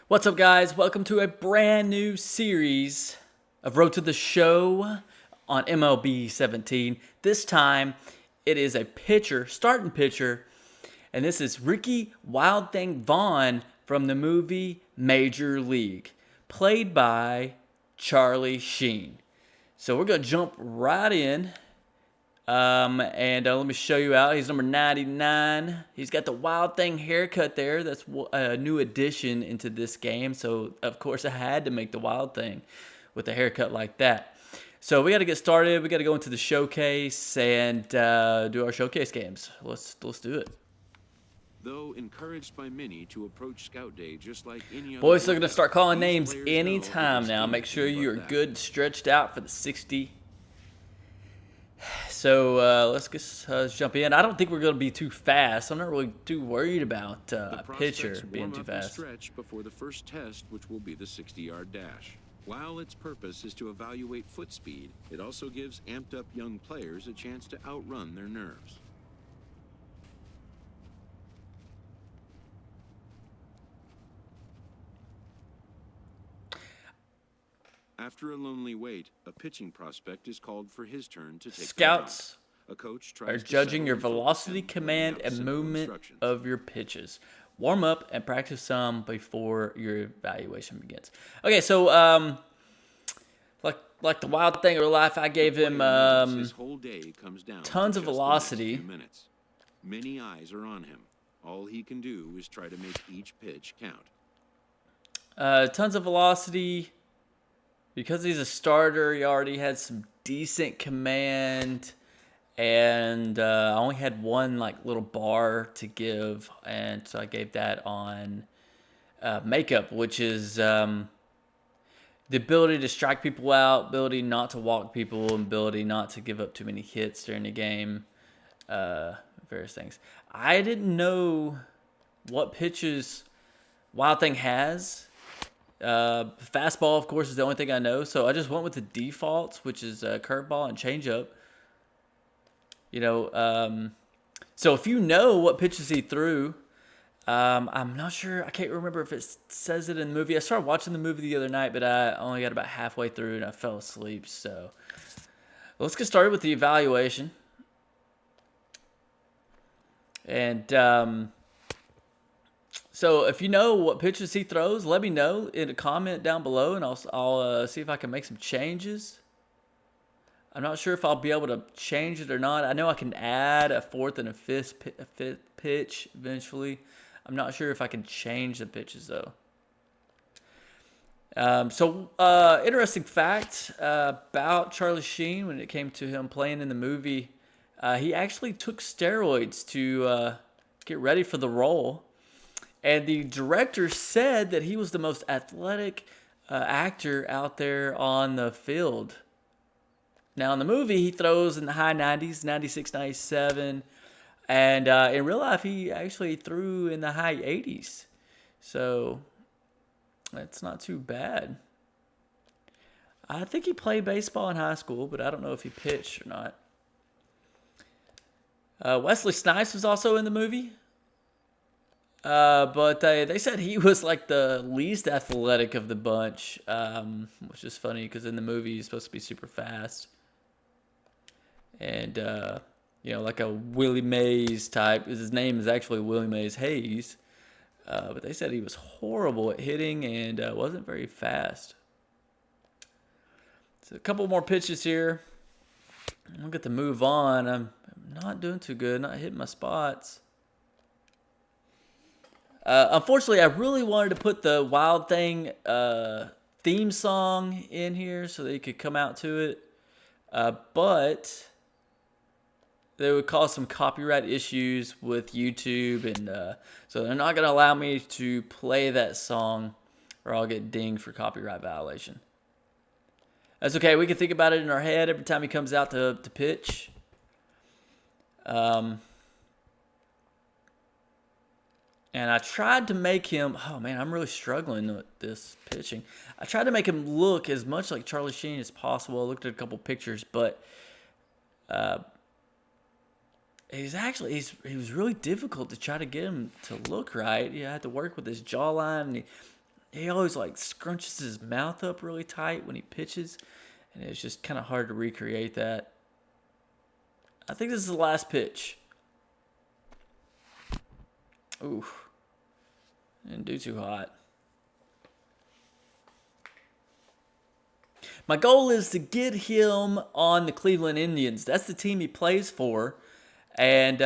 What's up, guys? Welcome to a brand new series of Road to the Show on MLB 17. This time, it is a pitcher, starting pitcher, and this is Ricky Wild Thing Vaughn from the movie Major League, played by Charlie Sheen. So we're going to jump right in. Let me show you out. He's number 99. He's got the Wild Thing haircut there. That's a new addition into this game. So, of course, I had to make the Wild Thing with a haircut like that. So we got to get started. We got to go into the showcase and do our showcase games. Let's do it. Though encouraged by many to approach Scout Day just like any other Boys, they're going to workout, start calling these names players anytime know now. it is Make sure anything you are but good that. stretched out for the 60. So let's jump in. I don't think we're going to be too fast. I'm not really too worried about The a pitcher prospects being warm too up and fast. stretch before the first test, which will be the 60-yard dash. While its purpose is to evaluate foot speed, it also gives amped-up young players a chance to outrun their nerves. After a lonely wait, a pitching prospect is called for his turn to take Scouts the mound. A coach are tries to judging settle your and focus velocity, him, laying command, out and simple movement instructions. of your pitches. Warm up and practice some before your evaluation begins. Okay, so like the Wild Thing in real life, I gave him His whole day comes down to tons of just the next velocity. few minutes. Many eyes are on him. All he can do is try to make each pitch count. Tons of velocity. Because he's a starter, he already had some decent command, and I only had one little bar to give, and so I gave that on makeup, which is the ability to strike people out, ability not to walk people, and ability not to give up too many hits during the game, various things. I didn't know what pitches Wild Thing has. Fastball, of course, is the only thing I know, so I just went with the defaults, which is curveball and changeup. So if you know what pitches he threw, I'm not sure. I can't remember if it says it in the movie. I started watching the movie the other night, but I only got about halfway through and I fell asleep. So let's get started with the evaluation. And so if you know what pitches he throws, let me know in a comment down below, and I'll see if I can make some changes. I'm not sure if I'll be able to change it or not. I know I can add a fourth and a fifth pitch eventually. I'm not sure if I can change the pitches though. Interesting fact about Charlie Sheen when it came to him playing in the movie. He actually took steroids to get ready for the role. And the director said that he was the most athletic actor out there on the field. Now, in the movie, he throws in the high 90s, 96, 97. And in real life, he actually threw in the high 80s. So, that's not too bad. I think he played baseball in high school, but I don't know if he pitched or not. Wesley Snipes was also in the movie. But they said he was like the least athletic of the bunch, which is funny because in the movie he's supposed to be super fast. And, like a Willie Mays type. His name is actually Willie Mays Hayes. But they said he was horrible at hitting and wasn't very fast. So a couple more pitches here. I'll get to move on. I'm not doing too good, not hitting my spots. Unfortunately, I really wanted to put the Wild Thing theme song in here so they could come out to it. But they would cause some copyright issues with YouTube, and so they're not going to allow me to play that song or I'll get dinged for copyright violation. That's okay. We can think about it in our head every time he comes out to pitch. And I tried to make him, oh man, I'm really struggling with this pitching. I tried to make him look as much like Charlie Sheen as possible. I looked at a couple pictures, but he was really difficult to try to get him to look right. You had to work with his jawline. And he always like scrunches his mouth up really tight when he pitches, and it's just kind of hard to recreate that. I think this is the last pitch. Ooh, didn't do too hot. My goal is to get him on the Cleveland Indians. That's the team he plays for. And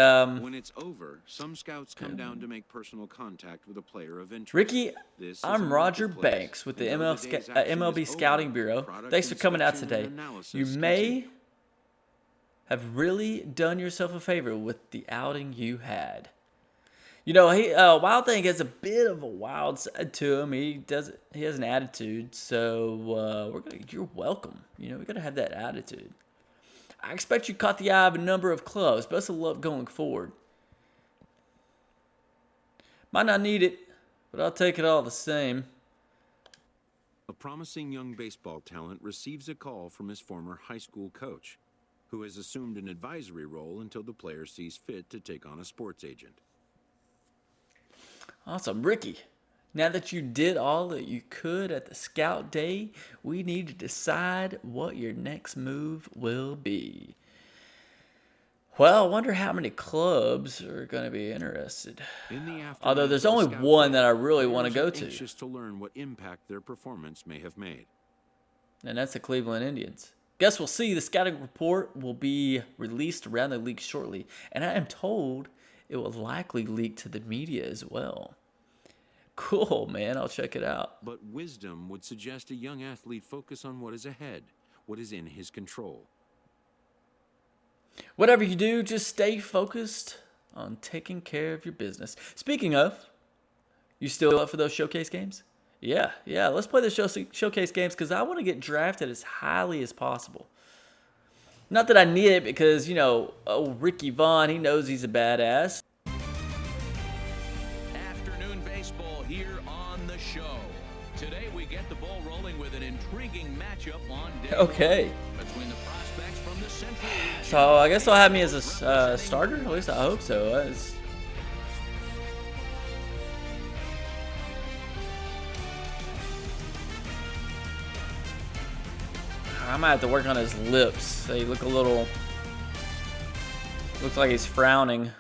when it's over, some scouts come down to make personal contact with a player of interest. Ricky, This is I'm a Roger marketplace, Banks with the and though the day's action MLB is Scouting over, Bureau. product Thanks for coming out inspection and today. analysis You may continue. have really done yourself a favor with the outing you had. You know, Wild Thing has a bit of a wild side to him. He has an attitude, so you're welcome. You know, we gotta have that attitude. I expect you caught the eye of a number of clubs. Best of luck going forward. Might not need it, but I'll take it all the same. A promising young baseball talent receives a call from his former high school coach, who has assumed an advisory role until the player sees fit to take on a sports agent. Awesome. Ricky, now that you did all that you could at the scout day, we need to decide what your next move will be. Well, I wonder how many clubs are going to be interested. In the aftermath Although there's of the only scout one day, that I really want to players go are to, anxious to learn what impact their performance may have made. and that's the Cleveland Indians. Guess we'll see. The scouting report will be released around the league shortly, and I am told it will likely leak to the media as well. Cool, man. I'll check it out. But wisdom would suggest a young athlete focus on what is ahead, what is in his control. Whatever you do, just stay focused on taking care of your business. Speaking of, you still up for those showcase games? Yeah. Let's play the showcase games because I want to get drafted as highly as possible. Not that I need it because, Ricky Vaughn, he knows he's a badass. Afternoon baseball here on the show. Today we get the ball rolling with an intriguing matchup on day Okay. one between the prospects from the Central Region. So I guess they'll have me as a starter. At least I hope so. I might have to work on his lips. They look a little. Looks like he's frowning.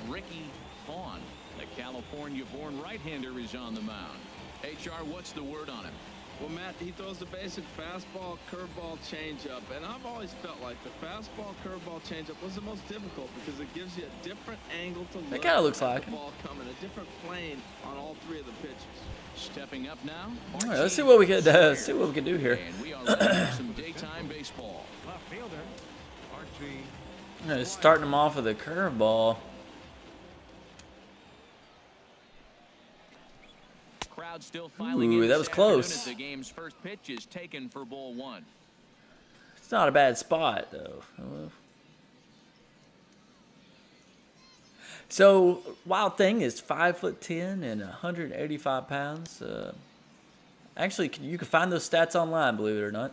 Ricky Vaughn, the California-born right-hander, is on the mound. HR, what's the word on him? Well, Matt, he throws the basic fastball, curveball, changeup, and I've always felt like the fastball, curveball, changeup was the most difficult because it gives you a different angle to look kinda looks at like the him. ball coming, a different plane on all three of the pitches. Stepping up now. All right, let's see what we can do here. And we are ready for some daytime baseball. Left fielder, Archie. Starting him off with a curveball. Crowd still filing Ooh, in that this was close. afternoon as the game's first pitch is taken for ball one. It's not a bad spot though. So Wild Thing is 5'10" and 185 pounds. Actually, you can find those stats online, believe it or not.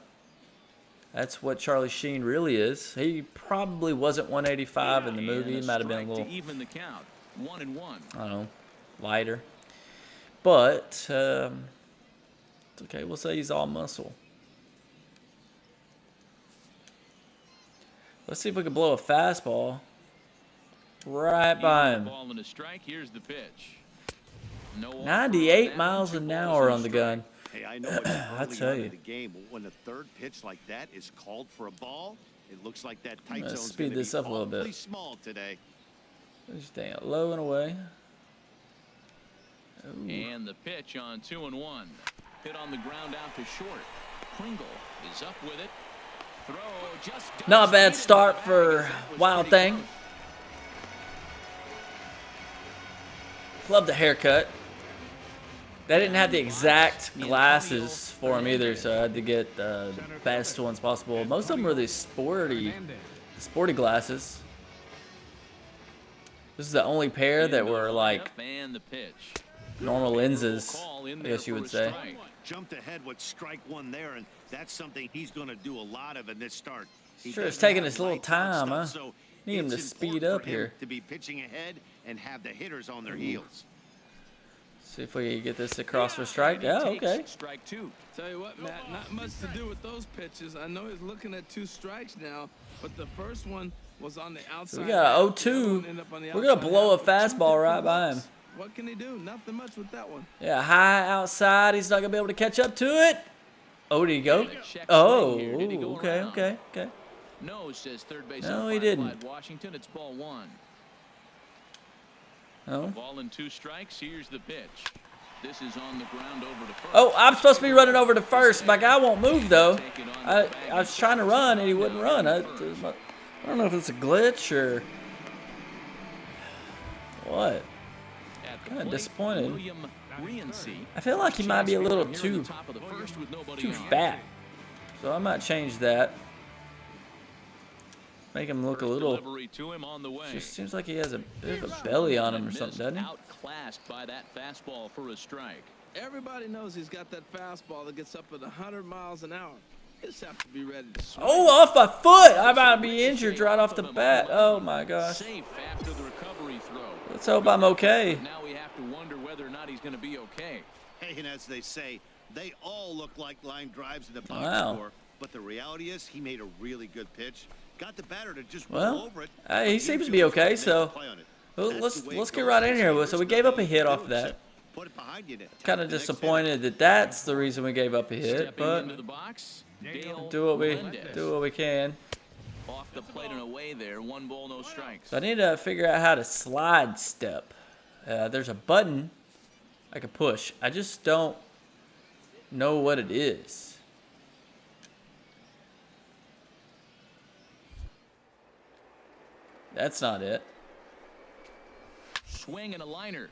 That's what Charlie Sheen really is. He probably wasn't 185 in the movie. He might have been a Strike little, to even the count. 1-1. I don't know, lighter. But it's okay. We'll say he's all muscle. Let's see if we can blow a fastball right by him. Ball and a strike. Here's the pitch. No offer on 98 that. miles Two an balls hour and a on the strike. gun. Hey, I know it's I early tell on you. in the game, but when a third pitch like that is called for a ball, it looks like that tight Let's zone's speed gonna this be up a little bit. awfully small today. Just staying low and away. Ooh. And the pitch on 2-1. Hit on the ground out to short. Pringle is up with it. Throw just Not a bad does start feed for it. That was Wild pretty Thing. close. Love the haircut. They didn't have the exact glasses for him either, so I had to get the best ones possible. Most of them were these sporty glasses. This is the only pair that were like And the pitch. normal lenses, Call in I there guess you for would a say. strike. Jumped ahead with strike one there, and that's something he's going to do a lot of in this start. He Sure, it's doesn't taking have his little lights out time, huh? stuff, so Need him it's to speed important up for him here. to be pitching ahead and have the hitters on their heels. See if we can get this across for strike. Yeah, okay. Strike two. Tell you what, Matt, not much to do with those pitches. I know he's looking at 2 strikes now, but the first one was on the outside. So we got a 0-2. We're going to blow a fastball right by him. What can he do? Nothing much with that one. Yeah, high outside. He's not going to be able to catch up to it. Oh, did he go? Oh, okay. No, says third base. No, he didn't. Washington, it's ball 1. Oh. Ball and 2 strikes. Here's the pitch. This is on the ground over to first. Oh, I'm supposed to be running over to first. My guy won't move, though. I was trying to run, and he wouldn't run. I don't know if it's a glitch or what. Kind of disappointed. I feel like he might be a little too fat. So I might change that. Make him look a little. Just seems like he has a bit of a belly on him or something, doesn't he? Outclassed by that fastball for a strike. Everybody knows he's got that fastball that gets up at 100 miles an hour. He just have to be ready to swing. Oh, off my foot! I'm about to be injured right off the bat. Oh my gosh. Safe after the recovery throw. Let's hope I'm okay. Now we have to wonder whether or not he's going to be okay. Hey, and as they say, they all look like line drives in the box Wow. score. But the reality is, he made a really good pitch. Got the batter to just roll over it. He seems to be okay. So let's get right in here. So we gave up a hit off of that. Kind of disappointed that that's the reason we gave up a hit, but do what we can. Off the plate and away there. 1 ball, no strikes. So I need to figure out how to slide step. There's a button I can push. I just don't know what it is. That's not it. Swing and a liner.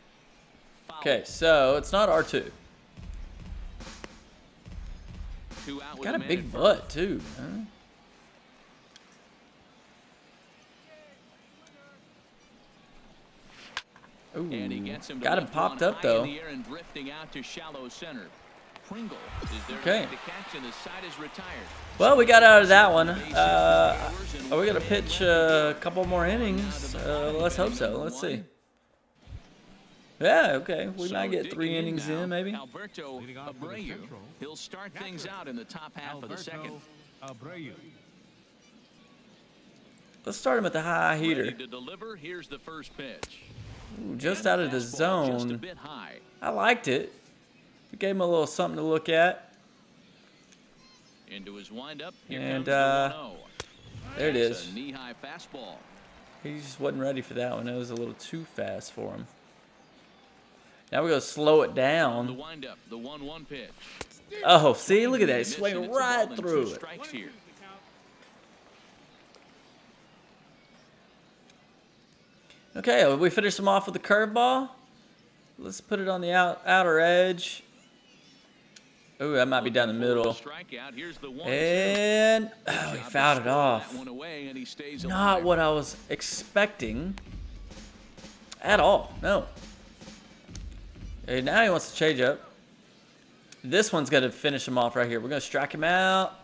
Foul. Okay, so it's not R2. 2 out with Got a man big at butt too. Huh? Ooh, And he gets him to got him left popped one up high though. in the air and drifting out to shallow center. Pringle is there Okay. to catch, and the side is retired. Well, we got out of that one. Are we gonna pitch a couple more innings? Let's hope so. Let's see. Yeah, okay. We might get 3 innings in, maybe. Alberto Abreu. He'll start things out in the top half of the second. Let's start him at the high heater. Ready to deliver. Here's the first pitch. Ooh, just out of the Fastball just a zone. bit high. I liked it. We gave him a little something to look at. Into his windup. Here And, comes the 1-0. There it It's is. a knee-high fastball. He just wasn't ready for that one. It was a little too fast for him. Now we're going to slow it The down. windup, the 1-1 pitch. Oh, see? Look at that. He It's swung a ball right and through 2 it. strikes here. Okay, we finished him off with a curveball. Let's put it on the outer edge. Ooh, that might be down the middle. Strikeout. Here's the 1-2. And he fouled it off. That one away, and he stays Not alive. what I was expecting at all. No. Okay, now he wants to change up. This one's going to finish him off right here. We're going to strike him out.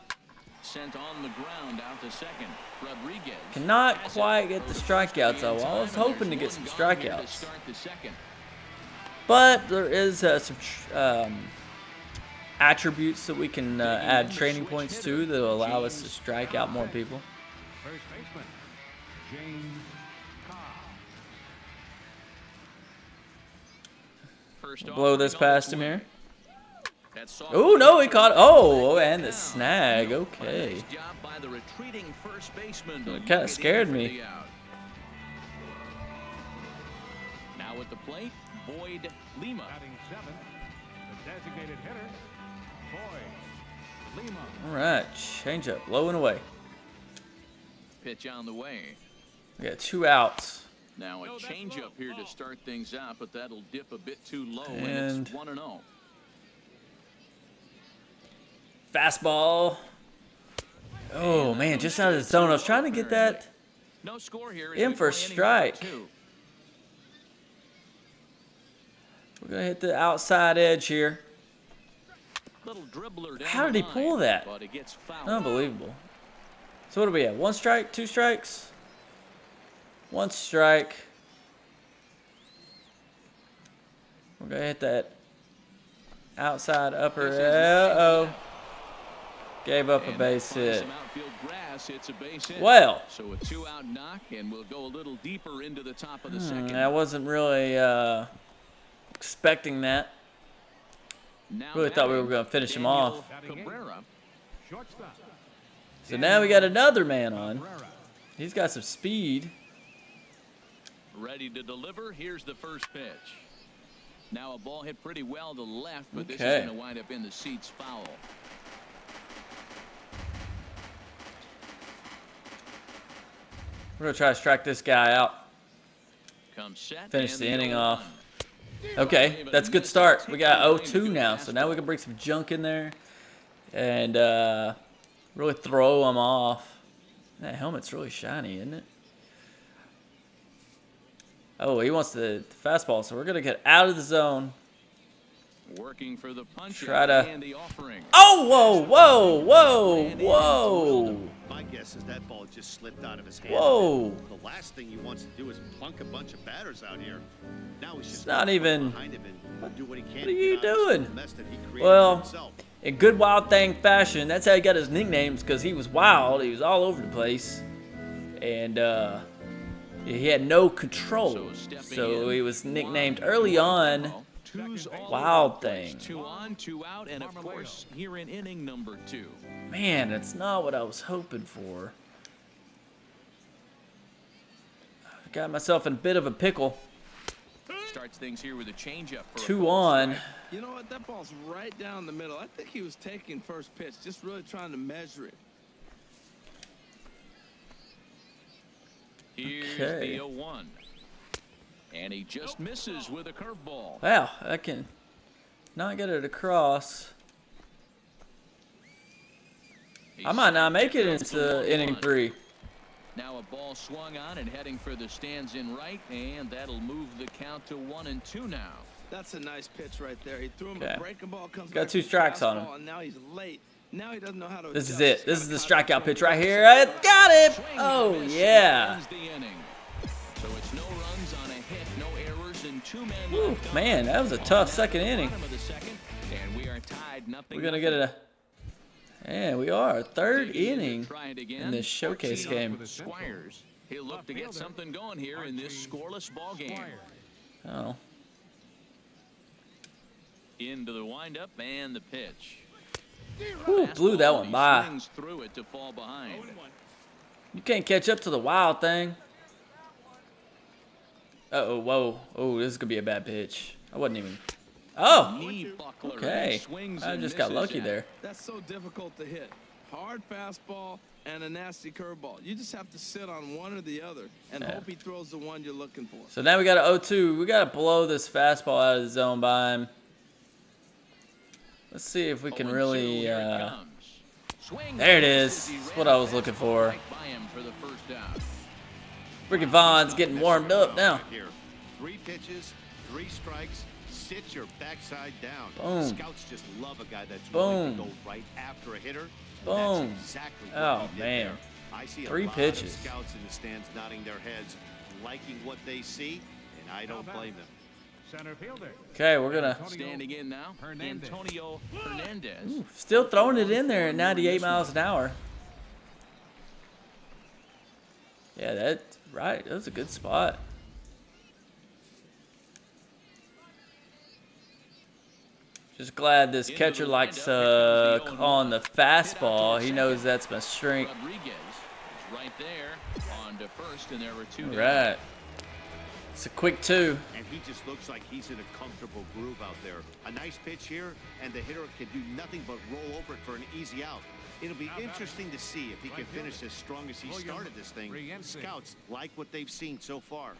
Sent on the ground out to second. Rodriguez. Cannot quite get the strikeouts, though. I was hoping to get some strikeouts. But there is some attributes that we can add training points to that will allow us to strike out more people. First baseman, James Cobb. Blow this past him here. Oh, no, he caught. Oh, and the snag. Okay. It kind of scared me. Now at the plate, Boyd Lima. Batting 7th, the designated hitter, Boyd Lima. All right, change up, low and away. Pitch on the way. We got 2 outs. Now a changeup here to start things out, but that'll dip a bit too low, and And it's 1-0. fastball. Oh man, just out of the zone. I was trying to get that No score here. in for a strike. We're gonna hit the outside edge here. How did he pull that? Unbelievable. So what do we have? 1 strike, 2 strikes? 1 strike. We're going to hit that outside upper. Uh-oh. Gave up a base hit. Well. So a 2-out knock, and we'll go a little deeper into the top of the second. I wasn't really expecting that. Really thought we were going to finish him off. So now we got another man on. He's got some speed. Ready to deliver. Here's the first pitch. Now a ball hit pretty well to the left, but this is Okay. going to wind up in the seats foul. We're going to try to strike this guy out. Comes set, Finish and the inning 0-1. off. Okay, that's a good start. We got 0-2 now, so now we can bring some junk in there and really throw him off. That helmet's really shiny, isn't it? Oh, he wants the fastball, so we're going to get out of the zone. Working for the punch Try to... and the offering. Oh, whoa, whoa, whoa, whoa. My guess is that ball just slipped out of his hand. Whoa. The last thing he wants to do is plunk a bunch of batters out here. Now he's just not even- behind him and do what he can. What are you to get out of doing? the mess that he created Well, for himself. in good Wild Thing fashion, that's how he got his nicknames, because he was wild. He was all over the place. And he had no control. So he was nicknamed early on Wild Thing. 2 on, 2 out, and of course, here in inning number 2. Man, that's not what I was hoping for. I got myself in a bit of a pickle. Starts things here with a changeup. 2 on. You know what? That ball's right down the middle. I think he was taking first pitch, just really trying to measure it. Here's Okay. the 0-1. And he just misses with a curveball. Wow, I can not get it across. I might not make it into inning 3. Now a ball swung on and heading for the stands in right, and that'll move the count to 1-2 now. That's a nice pitch right there. He threw him Okay. a breaking ball, comes Got back 2 with a strikes on him. fastball, and now he's late. Now he doesn't know how to This is adjust. it. This is the He's strikeout gotta pitch concentrate right on here. his I pitch. got it. Swing and Oh, a miss, yeah. ends the inning. So it's no runs on a hit, no errors, and 2 men Whew, left on. man, that was a tough second inning. Bottom of the second, and we are tied, nothing. We're going to get a... Yeah, we are. 3rd inning Try it again. in this showcase game. Squires. He'll look to get something going here in this scoreless ball game. Oh. Into the windup and the pitch. Whew, blew that one He by. swings through it to fall behind. You can't catch up to the Wild Thing. Uh-oh, whoa. Oh, this is going to be a bad pitch. I wasn't even... Oh! Knee buckler. Okay. He swings I and just got misses lucky at there. That's so difficult to hit. Hard fastball and a nasty curveball. You just have to sit on one or the other and Yeah. hope he throws the one you're looking for. So now we got an 0-2. We got to blow this fastball out of the zone by him. Let's see if we can 0-2, really... here it comes. Swing There it and is. misses. He That's ran what I was a looking fastball for. right by him for the first out. Freaking Vaughn's getting warmed up now. Right here. 3 pitches, 3 strikes. Sit your backside down. Boom. Scouts just love a guy that's Boom. willing to go right after a hitter. Boom. That's exactly what Oh, he did man. there. I see a 3 lot pitches. of scouts in the stands nodding their heads, liking what they see, and I don't blame them. Center fielder. Okay, we're going to... Standing in now, Hernandez. Antonio Hernandez. Still throwing it in there at 98 miles an hour. Yeah, that's right. That was a good spot. Just glad this catcher likes on the fastball. He knows that's my strength. Rodriguez is right there on to first, and there were 2 All down. right. It's a quick 2. And he just looks like he's in a comfortable groove out there. A nice pitch here, and the hitter can do nothing but roll over it for an easy out. It'll be interesting to see if he can finish as strong as he started this thing. Scouts like what they've seen so far.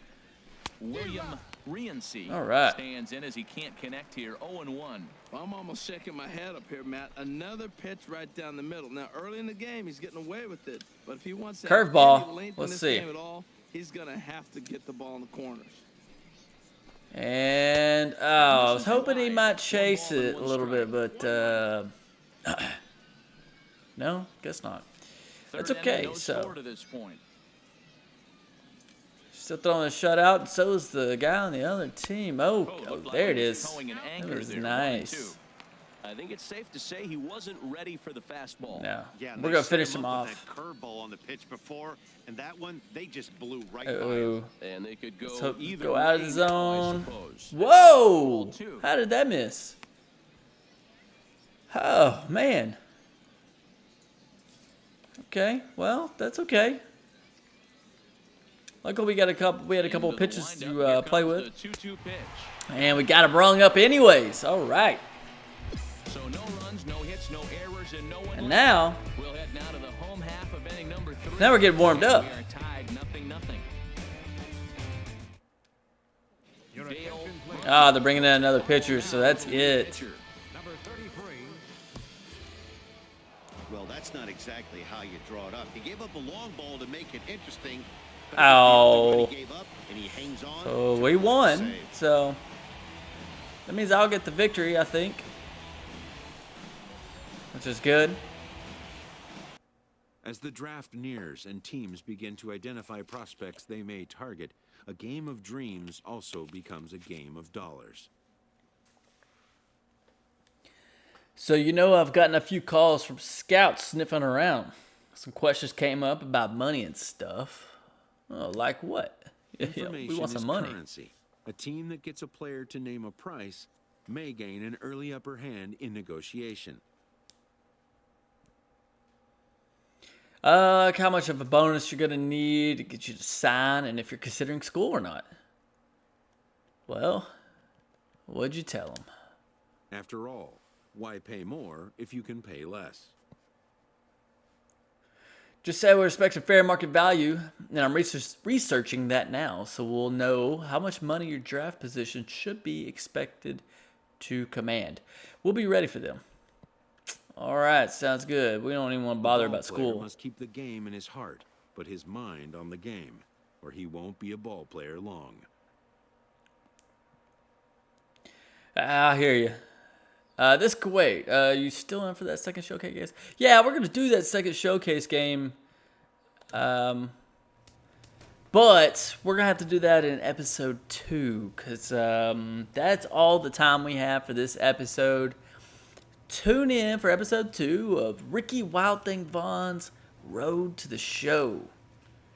William Riency All right. stands in as he can't connect here. 0-1. I'm almost shaking my head up here, Matt. Another pitch right down the middle. Now, early in the game, he's getting away with it. But if he wants to have Curveball. any length in Let's this see. game at all, he's going to have to get the ball in the corners. And I was hoping he might chase it a little bit, but no, guess not. That's Third inning, okay. no So score to this point. Still throwing a shutout. So is the guy on the other team. Oh, there it is. That was nice. I think it's safe to say he wasn't ready for the fastball. No, Yeah, we're gonna finish him up with off. that curveball on the pitch before, and that one they just blew right by Uh-oh. him. And they could Let's go hope either go out of the way zone. now, I suppose. Whoa! How did that miss? Oh man. Okay, well that's okay. Luckily we got a couple. We had a couple of pitches to play with, and we got him rung up anyways. All right. So no runs, no hits, no errors, and no one. And now We'll head now to the home half of inning number 3. Now we're getting warmed up. We are tied 0-0. Your Dale. attention, please. ah, they're bringing in another pitcher, so that's it. Pitcher. Number 33. Well, that's not exactly how you draw it up. He gave up a long ball to make it interesting. but Ow. he gave up, and he hangs on So to we make the won. save. So that means I'll get the victory, I think, which is good. As the draft nears and teams begin to identify prospects they may target, a game of dreams also becomes a game of dollars. So I've gotten a few calls from scouts sniffing around. Some questions came up about money and stuff. Oh, like what? Information We want some is money. currency. A team that gets a player to name a price may gain an early upper hand in negotiation. How much of a bonus you're gonna need to get you to sign, and if you're considering school or not. Well, what'd you tell them? After all, why pay more if you can pay less? Just say we respect a fair market value, and I'm researching that now, so we'll know how much money your draft position should be expected to command. We'll be ready for them. All right, sounds good. We don't even want to bother The ball about player school. must keep the game in his heart, but his mind on the game, or he won't be a ball player long. I hear you. Wait, you still in for that second showcase game? Yeah, we're going to do that second showcase game. But we're going to have to do that in episode 2, because that's all the time we have for this episode. Tune in for episode 2 of Ricky Wild Thing Vaughn's Road to the Show.